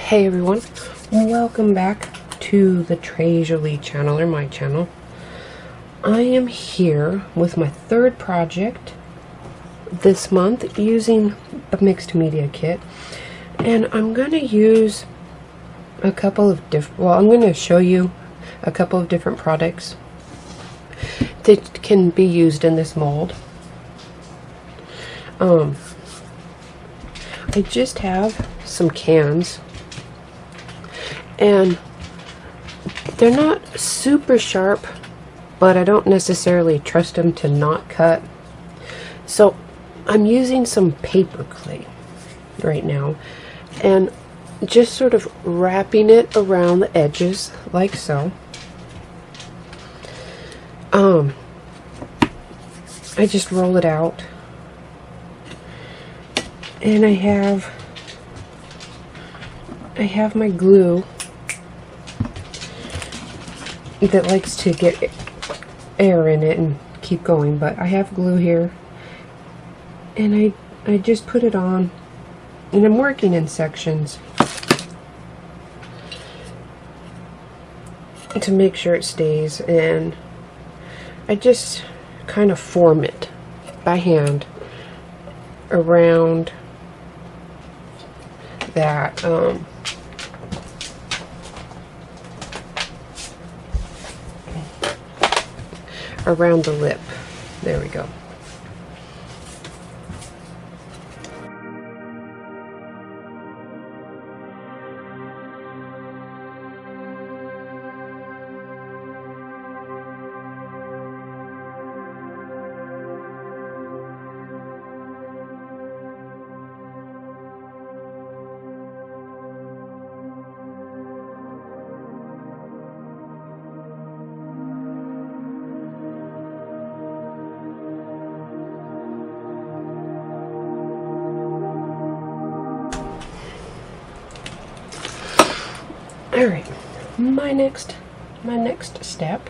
Hey everyone, welcome back to the Tres Jolie channel, or my channel. I am here with my third project this month using a mixed media kit, and I'm going to use a couple of I'm going to show you a couple of different products that can be used in this mold. I just have some cans, and they're not super sharp, but I don't necessarily trust them to not cut. So I'm using some paper clay right now and just sort of wrapping it around the edges like so. I just roll it out, and I have my glue that likes to get air in it and keep going, but I have glue here, and I just put it on, and I'm working in sections to make sure it stays, and I just kind of form it by hand around that around the lip. There we go. Alright, my next step,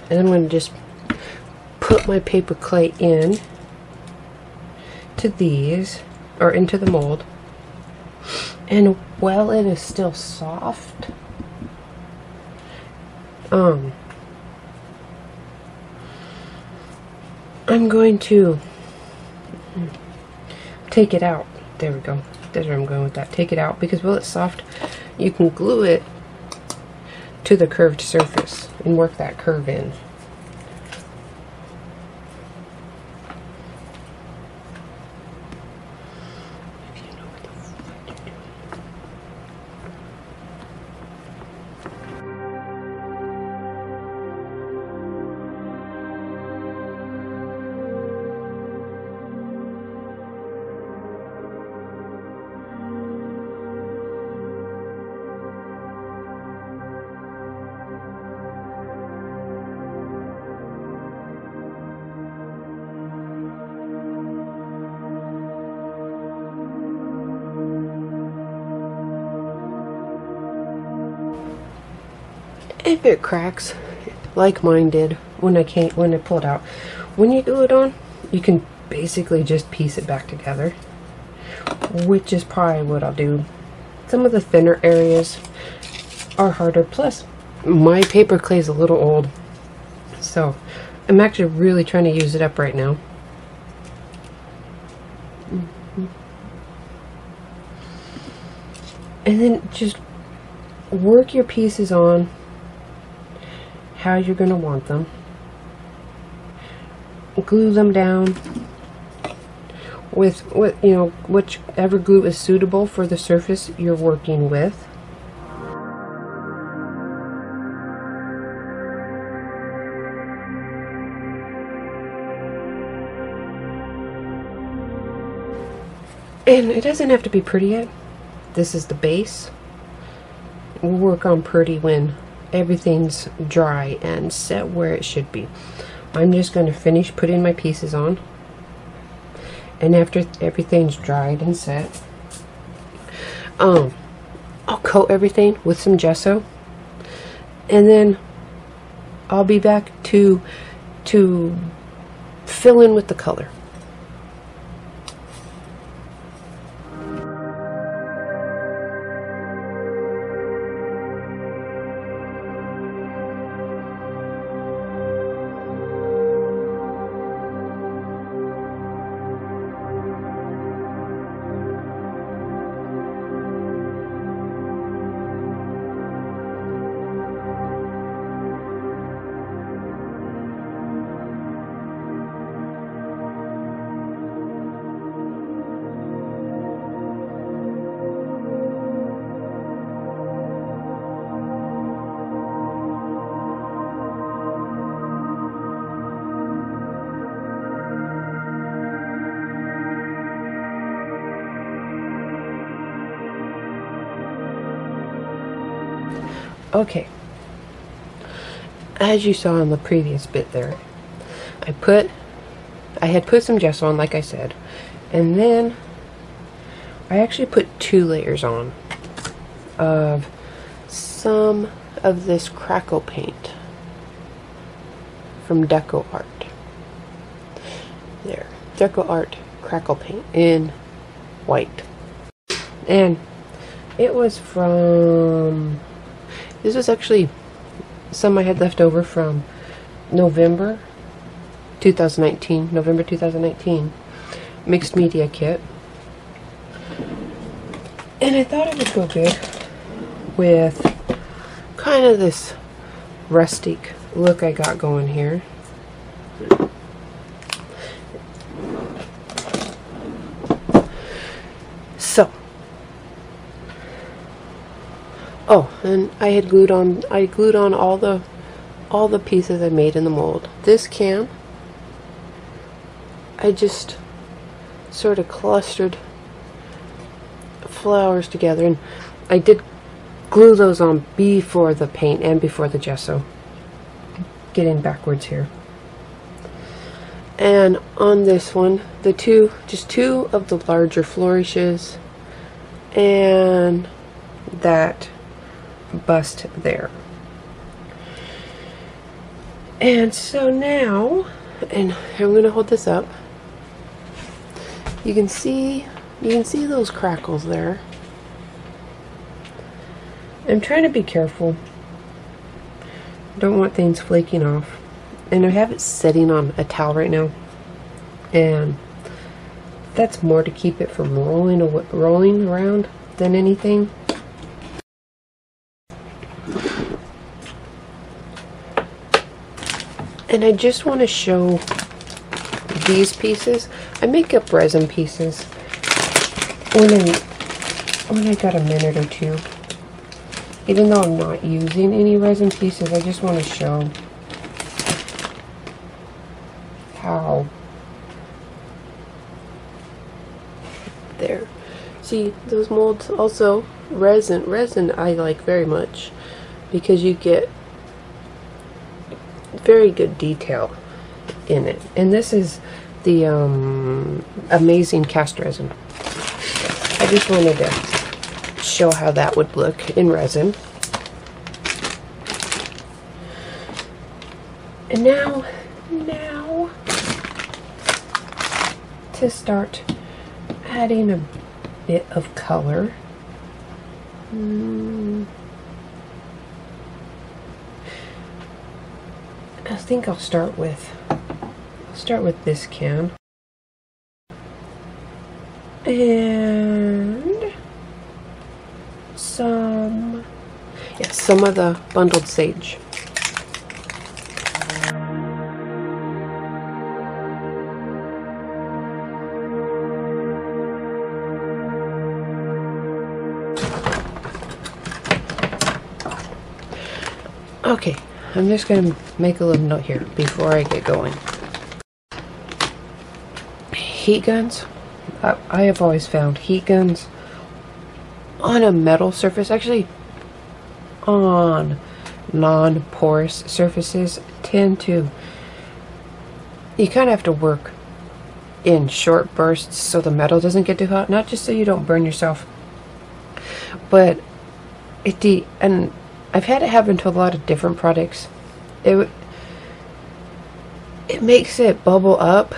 and I'm going to just put my paper clay in to these, or into the mold, and while it is still soft, I'm going to take it out. There we go. That's where I'm going with that. Take it out, because while it's soft, you can glue it to the curved surface and work that curve in. If it cracks, like mine did when I pulled out, when you glue it on, you can basically just piece it back together, which is probably what I'll do. Some of the thinner areas are harder, plus my paper clay is a little old, so I'm actually really trying to use it up right now. And then just work your pieces on how you're going to want them. Glue them down with whichever glue is suitable for the surface you're working with. And it doesn't have to be pretty yet. This is the base. We'll work on pretty when everything's dry and set where it should be. I'm just going to finish putting my pieces on, and after everything's dried and set, I'll coat everything with some gesso, and then I'll be back to fill in with the color. Okay, as you saw in the previous bit there, I had put some gesso on, like I said, and then I actually put 2 layers on of some of this crackle paint from Deco Art. There, Deco Art crackle paint in white. And it was from, this was actually some I had left over from November 2019 mixed media kit. And I thought it would go good with kind of this rustic look I got going here. So, oh, and I glued on all the pieces I made in the mold. This can, I just sort of clustered flowers together, and I did glue those on before the paint and before the gesso. Getting backwards here. And on this one, just two of the larger flourishes and that bust there. And so now, and I'm going to hold this up. You can see those crackles there. I'm trying to be careful. Don't want things flaking off. And I have it sitting on a towel right now, and that's more to keep it from rolling around than anything. And I just want to show these pieces. I make up resin pieces when I got a minute or two. Even though I'm not using any resin pieces, I just want to show how. There. See, those molds also, resin I like very much because you get very good detail in it. And this is the amazing cast resin. I just wanted to show how that would look in resin. And now to start adding a bit of color. I think I'll start with this can. And some of the bundled sage. Okay, I'm just going to make a little note here before I get going. Heat guns. I have always found heat guns on a metal surface, actually on non-porous surfaces, tend to, you kind of have to work in short bursts so the metal doesn't get too hot, not just so you don't burn yourself, but and I've had it happen to a lot of different products. It makes it bubble up,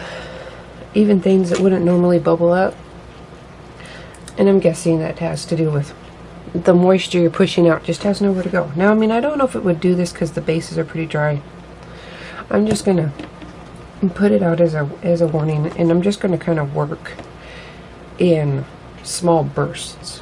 even things that wouldn't normally bubble up. And I'm guessing that has to do with the moisture you're pushing out just has nowhere to go. Now, I mean, I don't know if it would do this because the bases are pretty dry. I'm just going to put it out as a warning, and I'm just going to kind of work in small bursts.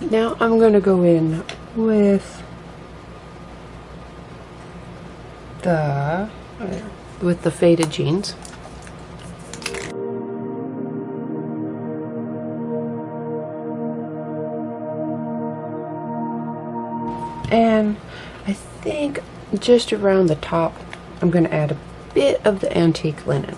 Now I'm going to go in with the faded jeans. And I think just around the top, I'm going to add a bit of the antique linen.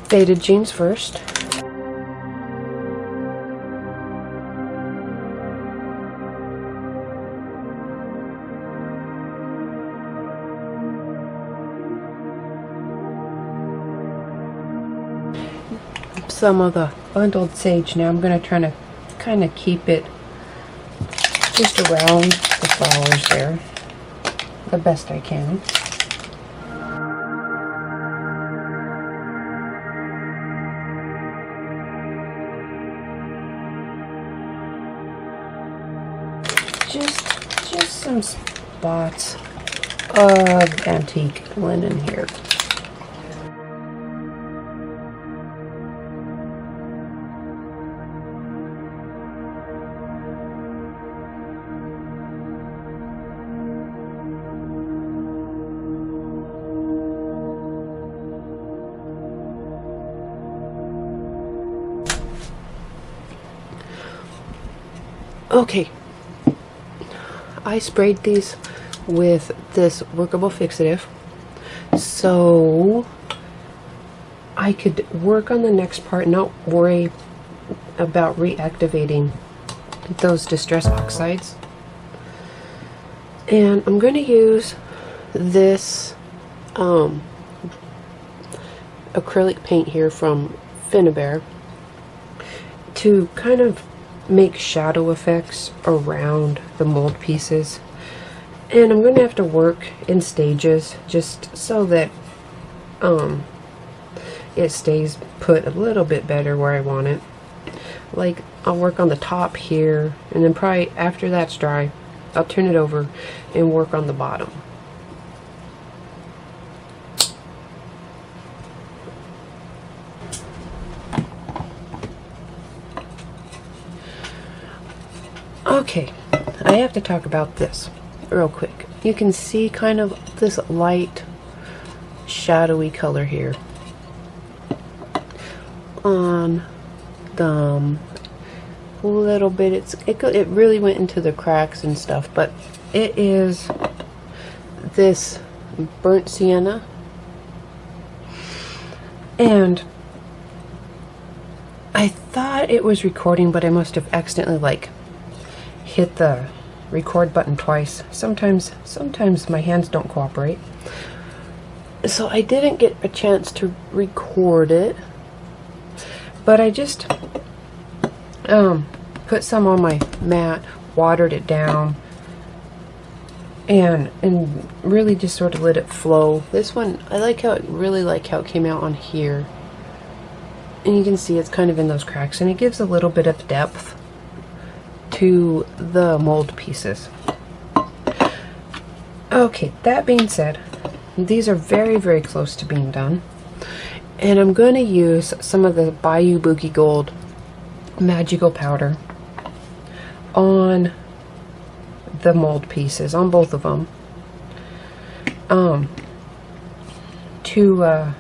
Faded jeans first. Some of the bundled sage. Now I'm going to try to kind of keep it just around the flowers there the best I can. Just some spots of antique linen here. Okay, I sprayed these with this workable fixative so I could work on the next part, not worry about reactivating those distress oxides. And I'm going to use this acrylic paint here from Finnabair to kind of make shadow effects around the mold pieces. And I'm going to have to work in stages just so that it stays put a little bit better where I want it. Like, I'll work on the top here, and then probably after that's dry, I'll turn it over and work on the bottom. Okay, I have to talk about this real quick. You can see kind of this light shadowy color here on the little bit. It really went into the cracks and stuff, but it is this burnt sienna, and I thought it was recording, but I must have accidentally hit the record button twice. Sometimes my hands don't cooperate, so I didn't get a chance to record it, but I just put some on my mat, watered it down, and really just sort of let it flow. This one, I really like how it came out on here, and you can see it's kind of in those cracks, and it gives a little bit of depth to the mold pieces. Okay, that being said, these are very, very close to being done, and I'm going to use some of the Bayou Boogie Gold magical powder on the mold pieces, on both of them, to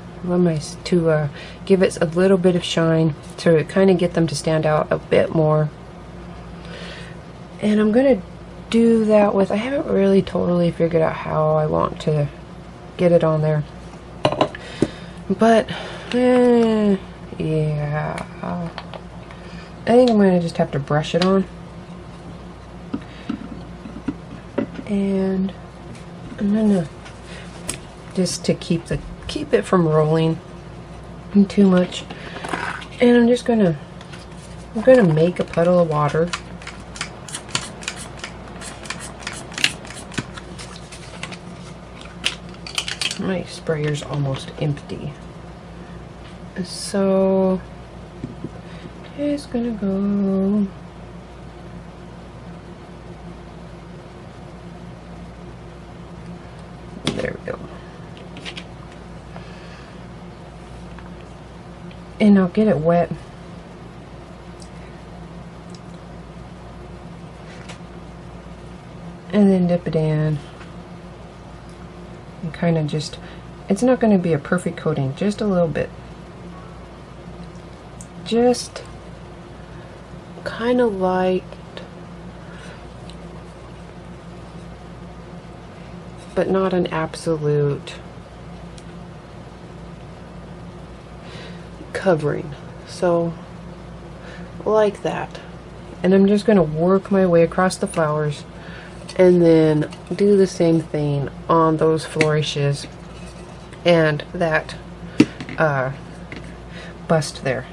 give it a little bit of shine, to kind of get them to stand out a bit more. And I'm going to do that with, I haven't really totally figured out how I want to get it on there. But, yeah. I think I'm going to just have to brush it on. And I'm going to, just to keep it from rolling too much. And I'm just going to make a puddle of water. My sprayer's almost empty, so it's gonna go there. We go. And I'll get it wet, and then dip it in and kind of just It's not going to be a perfect coating, just a little bit. Just kind of light, but not an absolute covering. So like that. And I'm just going to work my way across the flowers and then do the same thing on those flourishes and that bust there.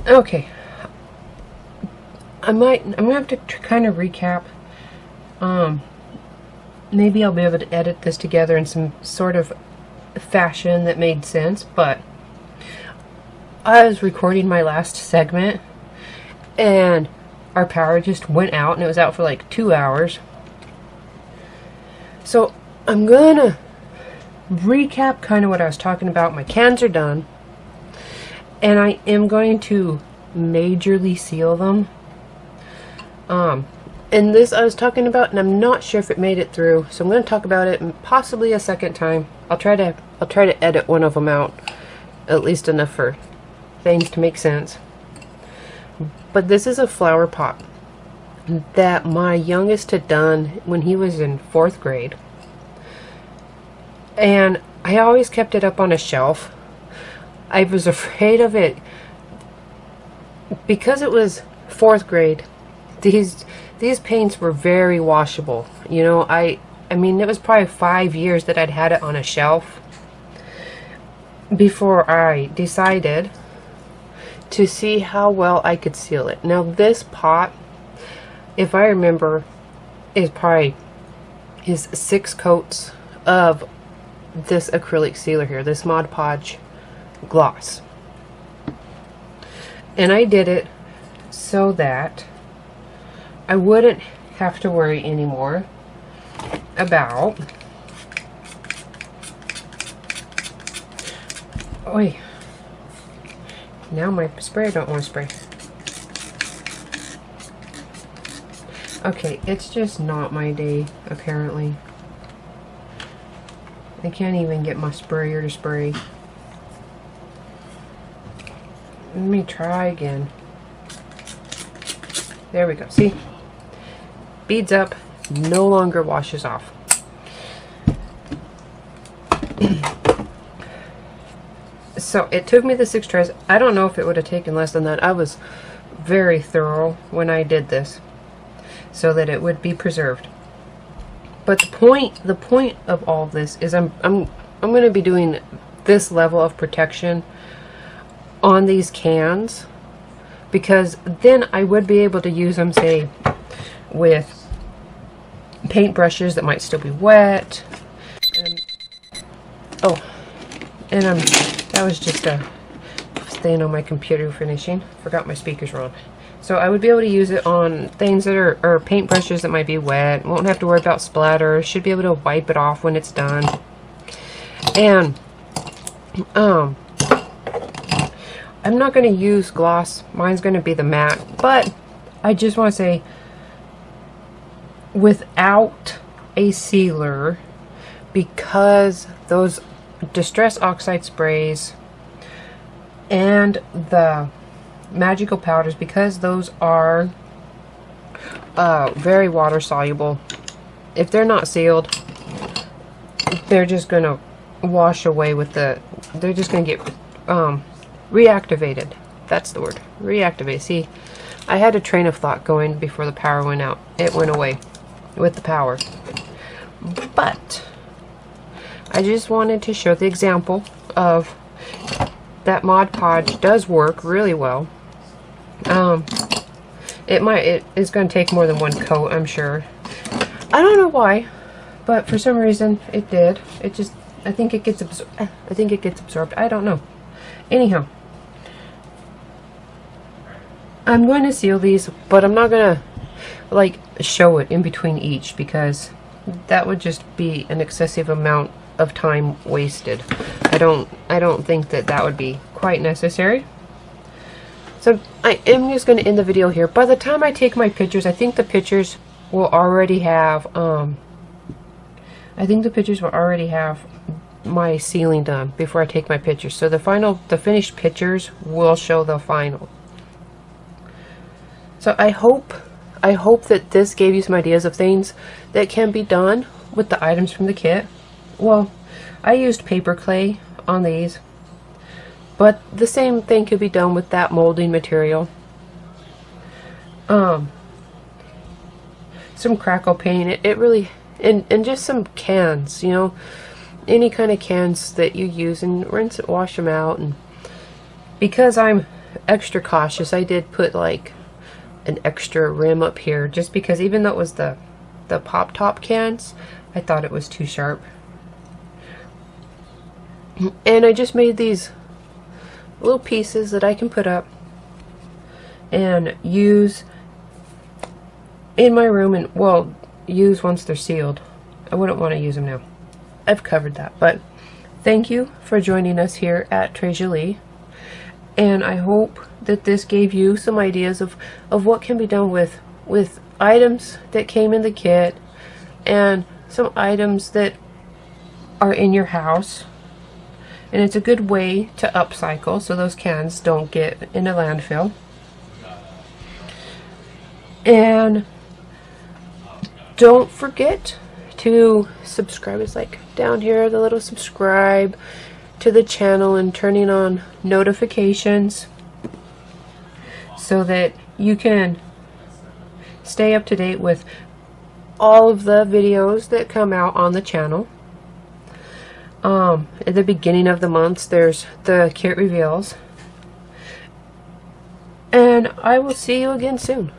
Okay, I'm gonna have to kind of recap. Maybe I'll be able to edit this together in some sort of fashion that made sense, but I was recording my last segment and our power just went out, and it was out for like 2 hours. So I'm gonna recap kind of what I was talking about. My cans are done. And I am going to majorly seal them. And this I was talking about, and I'm not sure if it made it through, so I'm going to talk about it possibly a second time. I'll try to edit one of them out, at least enough for things to make sense. But this is a flower pot that my youngest had done when he was in 4th grade, and I always kept it up on a shelf. I was afraid of it because it was 4th grade. These paints were very washable. You know, I mean, it was probably 5 years that I'd had it on a shelf before I decided to see how well I could seal it. Now this pot, if I remember, is 6 coats of this acrylic sealer here, this Mod Podge gloss. And I did it so that I wouldn't have to worry anymore about now my spray, I don't want to spray. Okay, it's just not my day, apparently. I can't even get my sprayer to spray. Let me try again. There we go. See? Beads up, no longer washes off. So it took me the 6 tries. I don't know if it would have taken less than that. I was very thorough when I did this so that it would be preserved. But the point of all of this is I'm going to be doing this level of protection on these cans, because then I would be able to use them, say, with paintbrushes that might still be wet. That was just a thing on my computer finishing. Forgot my speakers were on. So I would be able to use it on things that are paintbrushes that might be wet. Won't have to worry about splatter. Should be able to wipe it off when it's done. And I'm not going to use gloss. Mine's going to be the matte. But I just want to say, without a sealer, because those Distress Oxide sprays and the magical powders, because those are very water soluble, if they're not sealed, they're just gonna wash away with the, they're just gonna get reactivated. That's the word, reactivate. See, I had a train of thought going before the power went out. It went away with the power. But I just wanted to show the example of that Mod Podge does work really well. It is going to take more than one coat, I'm sure. I don't know why, but for some reason it did. It just, I think it gets absorbed. I don't know. Anyhow, I'm going to seal these, but I'm not going to like show it in between each, because that would just be an excessive amount of time wasted. I don't think that that would be quite necessary. So I am just going to end the video here. By the time I take my pictures, I think the pictures will already have my sealing done before I take my pictures. So the finished pictures will show the final. So I hope that this gave you some ideas of things that can be done with the items from the kit. Well, I used paper clay on these, but the same thing could be done with that molding material. Some crackle paint, it really, and just some cans, you know, any kind of cans that you use, and rinse it, wash them out. And because I'm extra cautious, I did put like an extra rim up here, just because even though it was the pop top cans, I thought it was too sharp. And I just made these little pieces that I can put up and use in my room, and well, use once they're sealed. I wouldn't want to use them now. I've covered that. But thank you for joining us here at Tres Jolie, and I hope that this gave you some ideas of what can be done with items that came in the kit, and some items that are in your house. And it's a good way to upcycle so those cans don't get in a landfill. And don't forget to subscribe. It's like down here, the little subscribe to the channel, and turning on notifications so that you can stay up to date with all of the videos that come out on the channel. At the beginning of the months, there's the kit reveals, and I will see you again soon.